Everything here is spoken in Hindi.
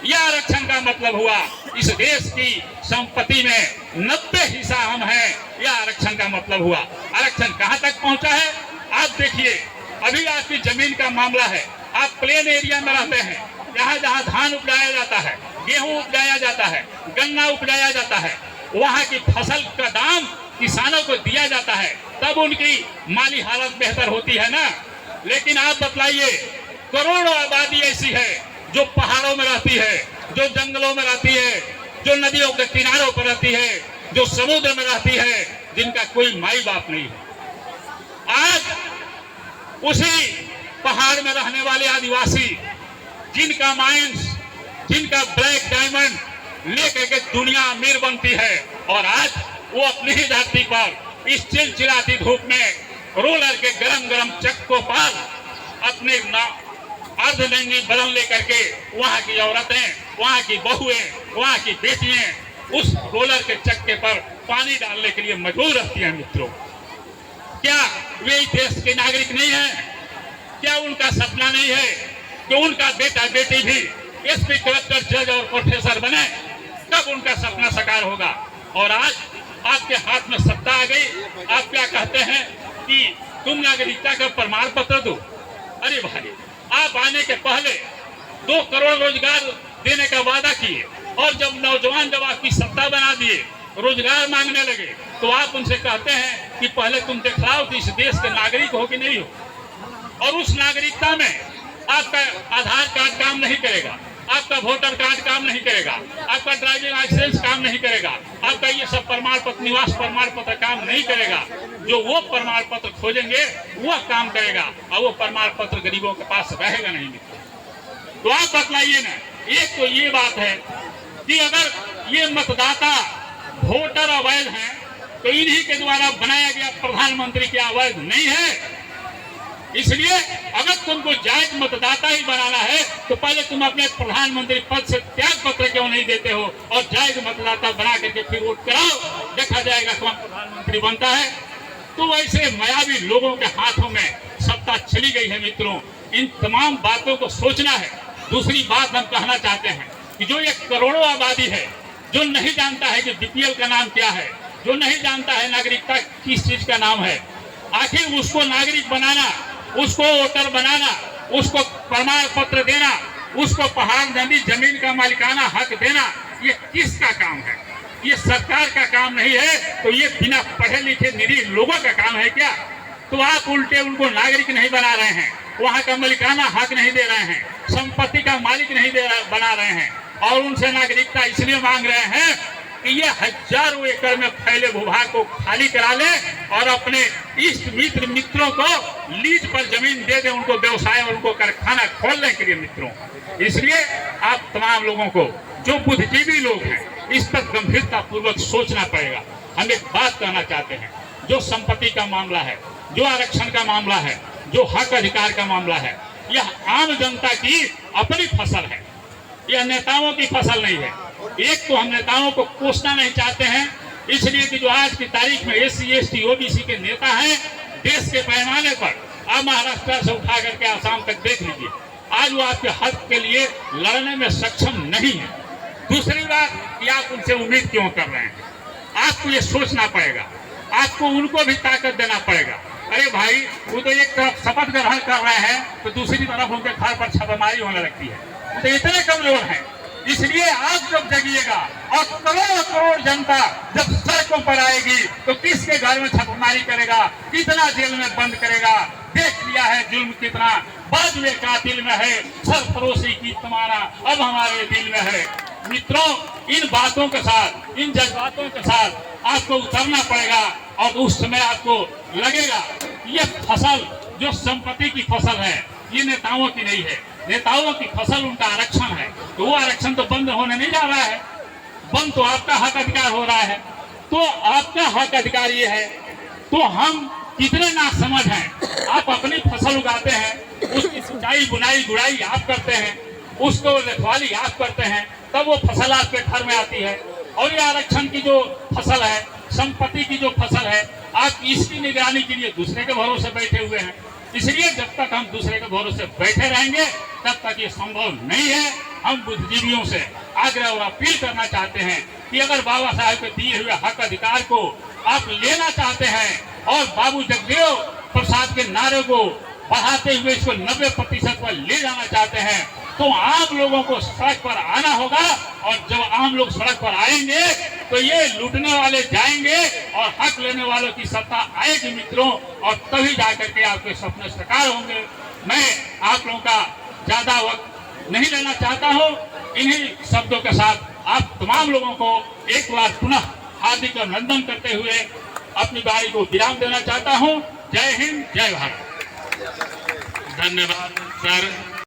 यह आरक्षण का मतलब हुआ इस देश की संपत्ति में 90 हिस्सा हम हैं। यह आरक्षण का मतलब हुआ। आरक्षण कहां तक पहुंचा है आप देखिए। अभी आपकी जमीन का मामला है, आप प्लेन एरिया में रहते हैं, जहां जहां धान उपजाया जाता है, गेहूं उपजाया जाता है, गन्ना उपजाया जाता है, वहां की फसल का दाम किसानों को दिया जाता है, तब उनकी माली हालत बेहतर होती है ना। लेकिन आप बतलाइए, करोड़ों आबादी ऐसी है जो पहाड़ों में रहती है, जो जंगलों में रहती है, जो नदियों के किनारों पर रहती है, जो समुद्र में रहती है, जिनका कोई माई बाप नहीं है। आज उसी पहाड़ में रहने वाले आदिवासी, जिनका माइंस, जिनका ब्लैक डायमंड लेकर के दुनिया अमीर बनती है, और आज वो अपनी ही धरती पर इस चिलचिलाती धूप में रोलर के गरम गरम चक्कों पर अपने अर्धनंगी बदन लेकर के वहां की औरतें, वहां की बहुएं, वहां की बेटियां उस रोलर के चक्के पर पानी डालने के लिए मजबूर रहती हैं। मित्रों, क्या वे देश के नागरिक नहीं हैं? क्या उनका सपना नहीं है कि उनका बेटा बेटी भी एसपी, कलेक्टर, जज और प्रोफेसर बने? कब उनका सपना साकार होगा? और आज आपके हाथ में सत्ता आ गई, आप क्या कहते हैं कि तुम नागरिकता का प्रमाण पत्र दो। अरे भाई, आप आने के पहले 2 करोड़ रोजगार देने का वादा किए, और जब नौजवान जब आपकी सत्ता बना दिए, रोजगार मांगने लगे, तो आप उनसे कहते हैं कि पहले तुम दिखलाओ कि इस देश के नागरिक हो कि नहीं हो। और उस नागरिकता में आपका आधार कार्ड काम नहीं करेगा, आपका वोटर कार्ड काम नहीं करेगा, आपका ड्राइविंग लाइसेंस काम नहीं करेगा, आपका ये सब प्रमाण पत्र, निवास प्रमाण पत्र काम नहीं करेगा। जो वो प्रमाण पत्र खोजेंगे वह काम करेगा, और वो प्रमाण पत्र गरीबों के पास रहेगा नहीं। तो आप बतलाइए ना। एक तो ये बात है कि अगर ये मतदाता वोटर अवैध हैं, तो इन्हीं के द्वारा बनाया गया प्रधानमंत्री क्या अवैध नहीं है? इसलिए अगर तुमको जायज मतदाता ही बनाना है, तो पहले तुम अपने प्रधानमंत्री पद से त्याग पत्र क्यों नहीं देते हो, और जायज मतदाता बना करके फिर वोट कराओ, देखा जाएगा कौन प्रधानमंत्री बनता है। तो वैसे मायावी लोगों के हाथों में सत्ता चली गई है। मित्रों, इन तमाम बातों को सोचना है। दूसरी बात हम कहना चाहते हैं कि जो एक करोड़ों आबादी है, जो नहीं जानता है कि बीपीएल का नाम क्या है, जो नहीं जानता है नागरिकता किस चीज का नाम है, आखिर उसको नागरिक बनाना, उसको वोटर बनाना, उसको प्रमाण पत्र देना, उसको पहाड़ नदी जमीन का मालिकाना हक देना, ये किसका काम है? ये सरकार का काम नहीं है, तो ये बिना पढ़े लिखे निरीह लोगों का काम है क्या? तो आप उल्टे उनको नागरिक नहीं बना रहे हैं, वहां का मालिकाना हक नहीं दे रहे हैं, संपत्ति का मालिक नहीं बना रहे हैं, और उनसे नागरिकता इसलिए मांग रहे हैं कि ये हजारों एकड़ में फैले भूभाग को खाली करा ले, और अपने इष्ट मित्र मित्रों को लीज पर जमीन दे दे, उनको व्यवसाय और उनको कारखाना खोलने के लिए। मित्रों, इसलिए आप तमाम लोगों को, जो बुद्धिजीवी लोग हैं, इस पर गंभीरता पूर्वक सोचना पड़ेगा। हम एक बात कहना चाहते हैं, जो संपत्ति का मामला है, जो आरक्षण का मामला है, जो हक अधिकार का मामला है, यह आम जनता की अपनी फसल है, यह नेताओं की फसल नहीं है। एक तो हम नेताओं को कोसना नहीं चाहते हैं, इसलिए कि जो आज की तारीख में SC, ST, OBC के नेता हैं, देश के पैमाने पर आप महाराष्ट्र से उठा करके आसाम तक देख लीजिए, आज वो आपके हक के लिए लड़ने में सक्षम नहीं है। दूसरी बात कि आप उनसे उम्मीद क्यों कर रहे हैं? आपको ये सोचना पड़ेगा, आपको उनको भी ताकत देना पड़ेगा। अरे भाई, वो तो एक तरफ शपथ ग्रहण कर रहे हैं, तो दूसरी तरफ उनके घर पर छापेमारी होने लगती है। तो इतने कमजोर हैं। इसलिए आप जब जगिएगा और करोड़ करोड़ जनता जब सड़कों पर आएगी, तो किसके घर में छापेमारी करेगा, कितना जेल में बंद करेगा? देख लिया है जुल्म कितना बाजुए कातिल में है, सरफरोशी की तमाना अब हमारे दिल में है। मित्रों, इन बातों के साथ, इन जज्बातों के साथ आपको उतरना पड़ेगा, और उस समय आपको लगेगा ये फसल जो संपत्ति की फसल है, ये नेताओं की नहीं है। नेताओं की फसल उनका आरक्षण है, तो वो आरक्षण तो बंद होने नहीं जा रहा है, बंद तो आपका हक अधिकार हो रहा है। तो आपका हक अधिकार ये है, तो हम कितने नासमझ हैं। आप अपनी फसल उगाते हैं, उसकी सिंचाई, बुनाई, गुड़ाई आप करते हैं, उसको रखवाली आप करते हैं, तब वो फसल आपके घर में आती है। और ये आरक्षण की जो फसल है, संपत्ति की जो फसल है, आप इसकी निगरानी के लिए दूसरे के भरोसे बैठे हुए हैं। इसलिए जब तक हम दूसरे के भरोसे बैठे रहेंगे, तब तक ये संभव नहीं है हम बुद्धिजीवियों से आग्रह और अपील करना चाहते हैं कि अगर बाबा साहेब के दिए हुए हक अधिकार को आप लेना चाहते हैं और बाबू जगदेव प्रसाद के नारे को बढ़ाते हुए इसको 90% पर ले जाना चाहते हैं, तो आम लोगों को सड़क पर आना होगा। और जब आम लोग सड़क पर आएंगे तो ये लूटने वाले जाएंगे और हक लेने वालों की सत्ता आएगी मित्रों, और तभी जाकर के आपके सपने साकार होंगे। मैं आप लोगों का ज्यादा वक्त नहीं लेना चाहता हूँ। इन्हीं शब्दों के साथ आप तमाम लोगों को एक बार पुनः हार्दिक अभिनंदन करते हुए अपनी बारी को विराम देना चाहता हूँ। जय हिंद, जय भारत। धन्यवाद सर।